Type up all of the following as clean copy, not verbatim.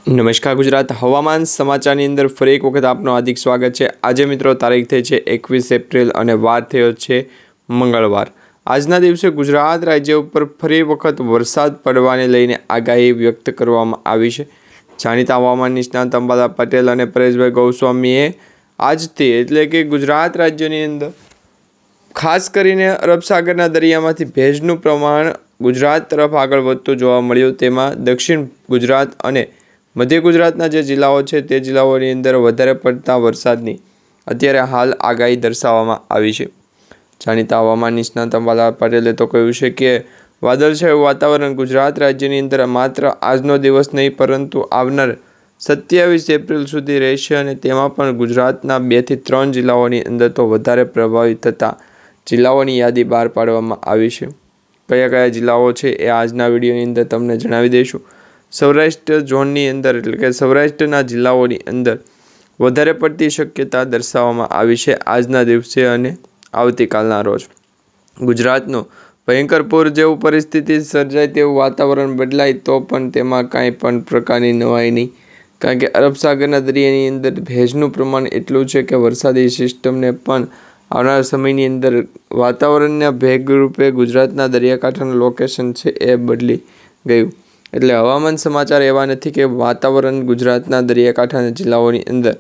નમસ્કાર ગુજરાત હવામાન સમાચારની અંદર ફરી એક વખત આપનું હાર્દિક સ્વાગત છે। આજે મિત્રો તારીખ થઈ છે 21 એપ્રિલ અને વાર થયો છે મંગળવાર। આજના દિવસે ગુજરાત રાજ્ય ઉપર ફરી વખત વરસાદ પડવાને લઈને આગાહી વ્યક્ત કરવામાં આવી છે। જાણીતા હવામાન નિષ્ણાત અંબાલાલ પટેલ અને પરેશભાઈ ગોસ્વામીએ આજથી એટલે કે ગુજરાત રાજ્યની અંદર ખાસ કરીને અરબ સાગરના દરિયામાંથી ભેજનું પ્રમાણ ગુજરાત તરફ આગળ વધતું જોવા મળ્યું। તેમાં દક્ષિણ ગુજરાત અને મધ્ય ગુજરાતના જે જિલ્લાઓ છે તે જિલ્લાઓની અંદર વધારે પડતા વરસાદની અત્યારે હાલ આગાહી દર્શાવવામાં આવી છે। જાણીતા હવામાન નિષ્ણાત અંબાલાલ પટેલે તો કહ્યું છે કે વાદળછાયું વાતાવરણ ગુજરાત રાજ્યની અંદર માત્ર આજનો દિવસ નહીં પરંતુ આવનાર 27 એપ્રિલ સુધી રહેશે અને તેમાં પણ ગુજરાતના 2 થી 3 જિલ્લાઓની અંદર તો વધારે પ્રભાવિત થતા જિલ્લાઓની યાદી બહાર પાડવામાં આવી છે। કયા કયા જિલ્લાઓ છે એ આજના વિડીયોની અંદર તમને જણાવી દઈશું। સૌરાષ્ટ્ર ઝોનની અંદર એટલે કે સૌરાષ્ટ્રના જિલ્લાઓની અંદર વધારે પડતી શક્યતા દર્શાવવામાં આવી છે આજના દિવસે અને આવતીકાલના રોજ। ગુજરાતનો ભયંકર પૂર જેવું પરિસ્થિતિ સર્જાય તેવું વાતાવરણ બદલાય તો પણ તેમાં કાંઈ પણ પ્રકારની નવાઈ નહીં, કારણ કે અરબ સાગરના દરિયાની અંદર ભેજનું પ્રમાણ એટલું છે કે વરસાદી સિસ્ટમને પણ આવનાર સમયની અંદર વાતાવરણના ભેગરૂપે ગુજરાતના દરિયાકાંઠાનું લોકેશન છે એ બદલી ગયું। એટલે હવામાન સમાચાર એવા નથી કે વાતાવરણ ગુજરાતના દરિયાકાંઠાના જિલ્લાઓની અંદર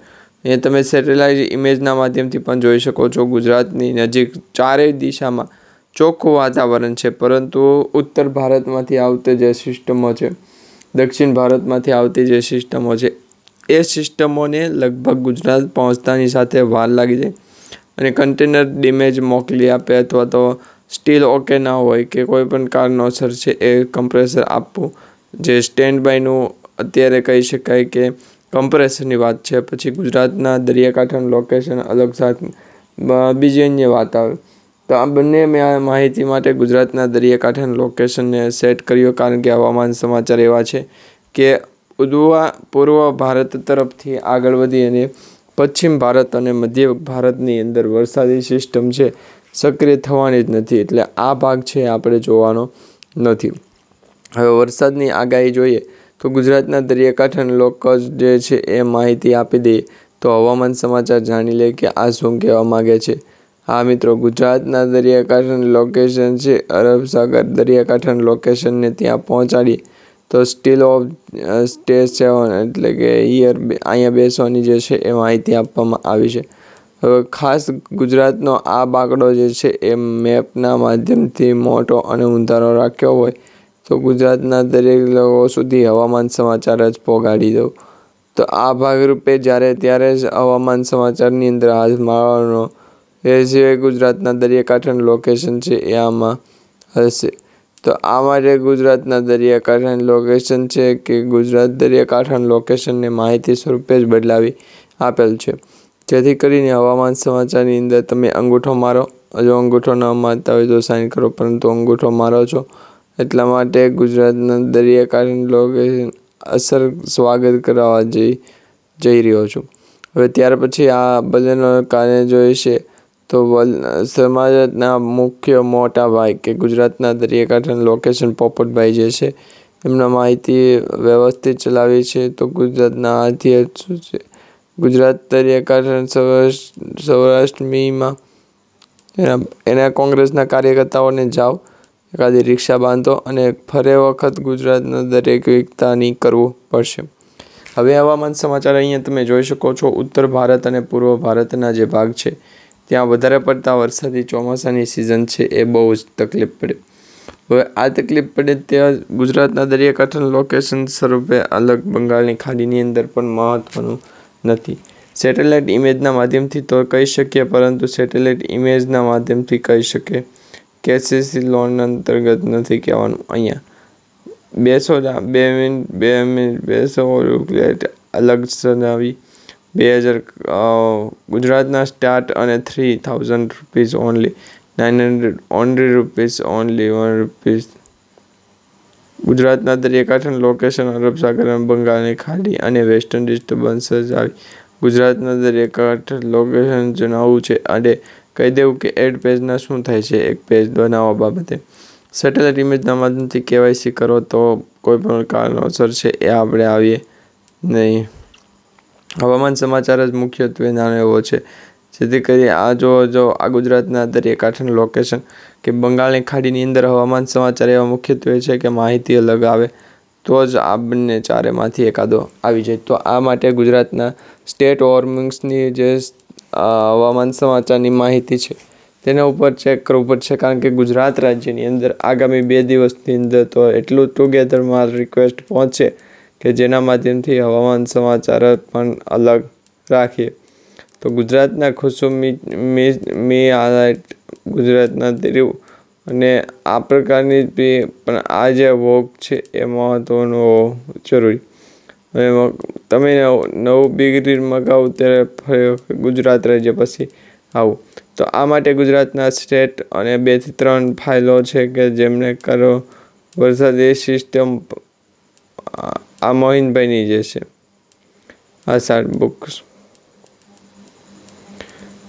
એ તમે સેટેલાઇટ ઇમેજના માધ્યમથી પણ જોઈ શકો છો। ગુજરાતની નજીક ચારેય દિશામાં ચોખ્ખું વાતાવરણ છે, પરંતુ ઉત્તર ભારતમાંથી આવતી જે સિસ્ટમો છે, દક્ષિણ ભારતમાંથી આવતી જે સિસ્ટમો છે એ સિસ્ટમોને લગભગ ગુજરાત પહોંચતાની સાથે વાર લાગી જાય અને કન્ટેનર ડેમેજ મોકલી આપે અથવા તો સ્ટીલ ઓકે ના હોય કે કોઈ પણ કારણોસર છે એ કમ્પ્રેસર આપવું, જે સ્ટેન્ડ બાયનું અત્યારે કહી શકાય કે કમ્પ્રેસરની વાત છે। પછી ગુજરાતના દરિયાકાંઠાનું લોકેશન અલગ સાથે બીજી અન્ય વાત આવે તો આ બંને માહિતી માટે ગુજરાતના દરિયાકાંઠાના લોકેશનને સેટ કર્યો, કારણ કે હવામાન સમાચાર એવા છે કે પૂર્વ ભારત તરફથી આગળ વધી અને પશ્ચિમ ભારત અને મધ્ય ભારતની અંદર વરસાદી સિસ્ટમ છે સક્રિય થવાની જ નથી, એટલે આ ભાગ છે આપણે જોવાનો નથી। હવે વરસાદની આગાહી જોઈએ તો ગુજરાતના દરિયાકાંઠાના લોકો જે છે એ માહિતી આપી દઈએ તો હવામાન સમાચાર જાણી લે કે આ શું કહેવા માગે છે। હા મિત્રો, ગુજરાતના દરિયાકાંઠાનું લોકેશન છે અરબ સાગર દરિયાકાંઠાના લોકેશનને ત્યાં પહોંચાડીએ તો સ્ટીલ ઓફ સ્ટે 7 એટલે કે અહીંયા બેસવાની જે છે એ માહિતી આપવામાં આવી છે। હવે ખાસ ગુજરાતનો આ બાંકડો જે છે એ મેપના માધ્યમથી મોટો અને ઊંધારો રાખ્યો હોય તો ગુજરાતના દરેક લોકો સુધી હવામાન સમાચાર જ પહોંચાડી દઉં તો આ ભાગરૂપે જ્યારે ત્યારે જ હવામાન સમાચારની અંદર હાથ મારવાનો। એ સિવાય ગુજરાતના દરિયાકાંઠાનું લોકેશન છે એ આમાં હશે તો આ માટે ગુજરાતના દરિયાકાંઠાનું લોકેશન છે કે ગુજરાત દરિયાકાંઠાના લોકેશનને માહિતી સ્વરૂપે જ બદલાવી આપેલ છે, જેથી કરીને હવામાન સમાચારની અંદર તમે અંગૂઠો મારો, જો અંગૂઠો ન મારતા હોય તો સાઇન કરો, પરંતુ અંગૂઠો મારો છો એટલા માટે ગુજરાતના દરિયાકાંઠાનું લોકેશન અસર સ્વાગત કરવા જઈ રહ્યો છું। હવે ત્યાર પછી આ બધાનો કાર્ય જોઈશે તો સમાજના મુખ્ય મોટા ભાઈ કે ગુજરાતના દરિયાકાંઠાનું લોકેશન પોપટભાઈ જે છે એમના માહિતી વ્યવસ્થિત ચલાવી છે તો ગુજરાતના આથી શું છે ગુજરાત દરિયાકાંઠા સૌરાષ્ટ્રમાં એના કોંગ્રેસના કાર્યકર્તાઓને જાઓ, એકાદી રિક્ષા બાંધો અને ફરે વખત ગુજરાતના દરેક વિસ્તારની કરવું પડશે। હવે હવામાન સમાચાર અહીંયા તમે જોઈ શકો છો ઉત્તર ભારત અને પૂર્વ ભારતના જે ભાગ છે ત્યાં વધારે પડતા વરસાદી ચોમાસાની સિઝન છે એ બહુ જ તકલીફ પડે। હવે આ તકલીફ પડે ત્યાં ગુજરાતના દરિયાકાંઠાનું લોકેશન સ્વરૂપે અલગ બંગાળની ખાડીની અંદર પણ મહત્ત્વનું નથી। સેટેલાઇટ ઇમેજના માધ્યમથી તો કહી શકીએ, પરંતુ સેટેલાઇટ ઇમેજના માધ્યમથી કહી શકીએ કેસીસી લોન અંતર્ગત નથી કહેવાનું। અહીંયા બે મિનિટ બેસો અલગ સનાવી 2000 ગુજરાતના સ્ટાર્ટ અને 3000 rupees only 900 only rupees only 1 rupees. ગુજરાતના દરિયાકાંઠાનું લોકેશન અરબ સાગર, બંગાળની ખાડી અને વેસ્ટર્ન ડિસ્ટર્બન્સ આવી ગુજરાતના દરિયાકાંઠા લોકેશન જણાવવું છે અને કહી દેવું કે એડ પેજના શું થાય છે એક પેજ બનાવવા બાબતે। સેટેલાઇટ ઇમેજના માધ્યમથી KYC કરો તો કોઈ પણ કારણોસર છે એ આપણે આવીએ નહીં. હવામાન સમાચાર જ મુખ્યત્વે નાનો એવો છે, જેથી કરી આ ગુજરાતના દરિયાકાંઠાનું લોકેશન કે બંગાળની ખાડીની અંદર હવામાન સમાચાર એવા મુખ્યત્વે છે કે માહિતી અલગ આવે તો જ આ બંને ચારેમાંથી એકાદો આવી જાય. તો આ માટે ગુજરાતના સ્ટેટ વોર્મિંગ્સની જે હવામાન સમાચારની માહિતી છે તેના ઉપર ચેક કરવું પડશે, કારણ કે ગુજરાત રાજ્યની અંદર આગામી 2 દિવસની અંદર તો એટલું ટુગેધર મારી રિક્વેસ્ટ પહોંચે કે જેના માધ્યમથી હવામાન સમાચાર પણ અલગ રાખીએ. તો ગુજરાતના ખુશુમી હાઇલાઇટ ગુજરાતના તેરું અને આ પ્રકારની પણ આ જે વોક છે એ મહત્ત્વનો જરૂરી. અને તમે નવું બિગ રીલ મગાવો ત્યારે ફરી ગુજરાત રાજ્ય પછી આવું. તો આ માટે ગુજરાતના સ્ટેટ અને 2 થી 3 ફાઇલો છે કે જેમને કરો વરસાદી સિસ્ટમ આ મોહિનભાઈની જે છે આષાઢ બુક્સ.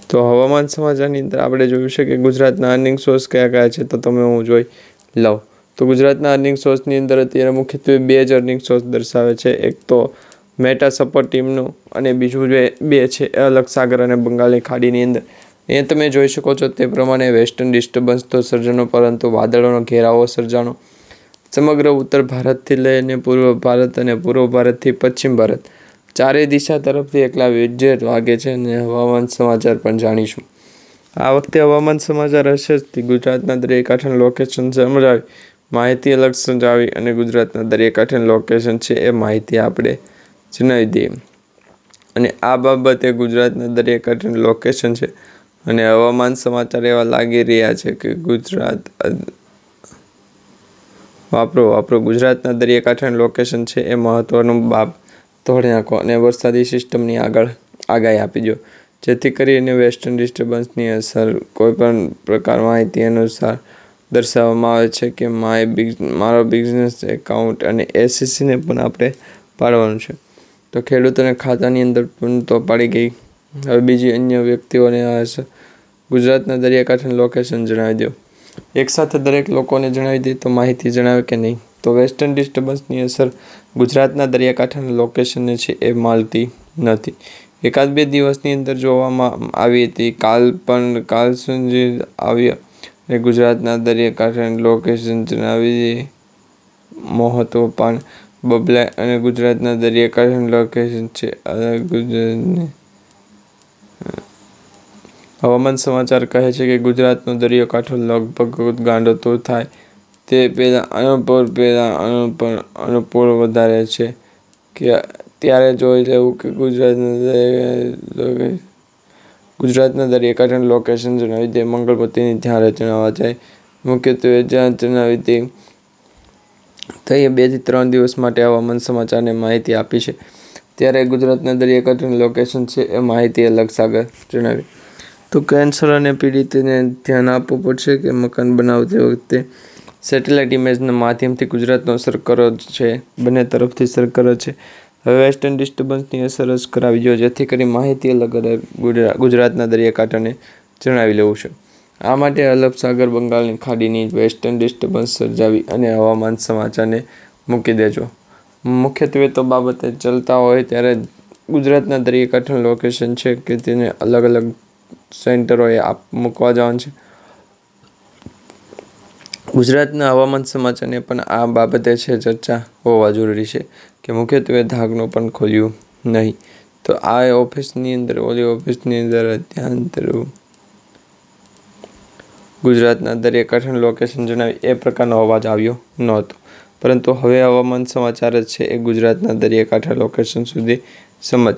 તો હવામાન સમાચારની અંદર આપણે જોયું છે કે ગુજરાતના અર્નિંગ સોર્સ કયા કયા છે, તો તમે હું જોઈ લઉં. તો ગુજરાતના અર્નિંગ સોર્સની અંદર અત્યારે મુખ્યત્વે 2 જ અર્નિંગ સોર્સ દર્શાવે છે. એક તો મેટા સપોર્ટ ટીમનું અને બીજું જે 2 છે એ અલગ સાગર અને બંગાળની ખાડીની અંદર. એ તમે જોઈ શકો છો તે પ્રમાણે વેસ્ટર્ન ડિસ્ટર્બન્સ તો સર્જાનો, પરંતુ વાદળોનો ઘેરાવો સર્જાનો. સમગ્ર ઉત્તર ભારતથી લઈને પૂર્વ ભારત અને પૂર્વ ભારતથી પશ્ચિમ ભારત ચારેય દિશા તરફથી એકલા વિજેટ વાગે છે અને હવામાન સમાચાર પણ જાણીશું. આ વખતે હવામાન સમાચાર હશે જ ગુજરાતના દરિયાકાંઠાનું લોકેશન સમજાવી, માહિતી અલગ સમજાવી અને ગુજરાતના દરિયાકાંઠાનું લોકેશન છે એ માહિતી આપણે જણાવી દઈએ. અને આ બાબતે ગુજરાતના દરિયાકાંઠાનું લોકેશન છે અને હવામાન સમાચાર એવા લાગી રહ્યા છે કે ગુજરાત વાપરો ગુજરાતના દરિયાકાંઠાનું લોકેશન છે એ મહત્ત્વનું બાબ તોડી નાખો અને વરસાદી સિસ્ટમની આગળ આગાહી આપી દો, જેથી કરીને વેસ્ટર્ન ડિસ્ટર્બન્સની અસર કોઈપણ પ્રકાર માહિતી અનુસાર દર્શાવવામાં આવે છે કે મારો બિઝનેસ એકાઉન્ટ અને SCCને પણ આપણે પાડવાનું છે. તો ખેડૂતોને ખાતાની અંદર પણ તો પાડી ગઈ. હવે બીજી અન્ય વ્યક્તિઓને ગુજરાતના દરિયાકાંઠાનું લોકેશન જણાવી દો. એકસાથે દરેક લોકોને જણાવી દે તો માહિતી જણાવે કે નહીં. તો વેસ્ટર્ન ડિસ્ટર્બન્સની અસર ગુજરાતના દરિયાકાંઠાના લોકેશનને છે એ મળતી નથી. 1-2 દિવસની અંદર જોવામાં આવી હતી. કાલ સુધી આવ્યા અને ગુજરાતના દરિયાકાંઠાનું લોકેશન જણાવી દે. મહત્વ પણ બબલાય અને ગુજરાતના દરિયાકાંઠાનું લોકેશન છે ગુજરાતને હવામાન સમાચાર કહે છે કે ગુજરાતનો દરિયાકાંઠો લગભગ ગાંડો તો થાય તે પહેલાં અનુકૂળ વધારે છે કે ત્યારે જોઈ લેવું કે ગુજરાતના દરિયાકાંઠાનું લોકેશન જણાવી દે. મંગળપતિની ધ્યારે જણાવવા જાય મુખ્યત્વે જ્યાં જણાવી દે. તો એ 2 થી 3 દિવસ માટે હવામાન સમાચારને માહિતી આપી છે. ત્યારે ગુજરાતના દરિયાકાંઠાનું લોકેશન છે એ માહિતી અલગ સાગર જણાવી. તો કેન્સર અને પીડિતને ધ્યાન આપવું પડશે કે મકાન બનાવતી વખતે સેટેલાઇટ ઇમેજના માધ્યમથી ગુજરાતનો અસર કરો છે, બંને તરફથી અસર કરે છે. હવે વેસ્ટર્ન ડિસ્ટર્બન્સની અસર જ કરાવી દો, જેથી કરી માહિતી અલગ ગુજરાતના દરિયાકાંઠાને જણાવી લેવું છે. આ માટે અરબ સાગર બંગાળની ખાડીની વેસ્ટર્ન ડિસ્ટર્બન્સ સર્જાવી અને હવામાન સમાચારને મૂકી દેજો. મુખ્યત્વે તો બાબતે ચાલતા હોય ત્યારે ગુજરાતના દરિયાકાંઠાનું લોકેશન છે કે તેને અલગ અલગ સેન્ટરોએ મૂકવા જવાનું છે. ગુજરાતના હવામાન સમાચારને પણ આ બાબતે છે ચર્ચા હોવા જરૂરી છે કે મુખ્યત્વે ધાકનું પણ ખોલ્યું નહીં. તો આ ઓફિસની અંદર ઓફિસની અંદર ધ્યાન ધરવું. ગુજરાતના દરિયાકાંઠાનું લોકેશન જણાવી એ પ્રકારનો અવાજ આવ્યો નહોતો, પરંતુ હવે હવામાન સમાચાર જ છે એ ગુજરાતના દરિયાકાંઠા લોકેશન સુધી સમજ.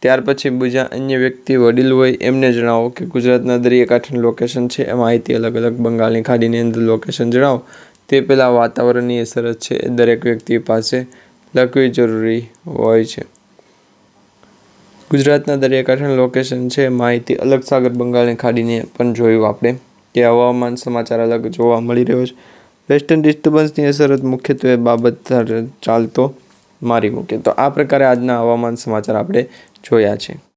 ત્યાર પછી બીજા અન્ય વ્યક્તિ વડીલ હોય એમને જણાવો કે ગુજરાતના દરિયાકાંઠાનું લોકેશન છે એ માહિતી અલગ અલગ બંગાળની ખાડીની અંદર લોકેશન જણાવો. તે પહેલાં વાતાવરણની અસર જ છે એ દરેક વ્યક્તિ પાસે લખવી જરૂરી હોય છે. ગુજરાતના દરિયાકાંઠાનું લોકેશન છે માહિતી અલગ સાગર બંગાળની ખાડીને પણ જોયું આપણે કે હવામાન સમાચાર અલગ જોવા મળી રહ્યો છે. વેસ્ટર્ન ડિસ્ટર્બન્સની અસર જ મુખ્યત્વે બાબત ચાલતો મારી મૂકે. તો આ પ્રકારે આજના હવામાન સમાચાર આપણે જોયા છે.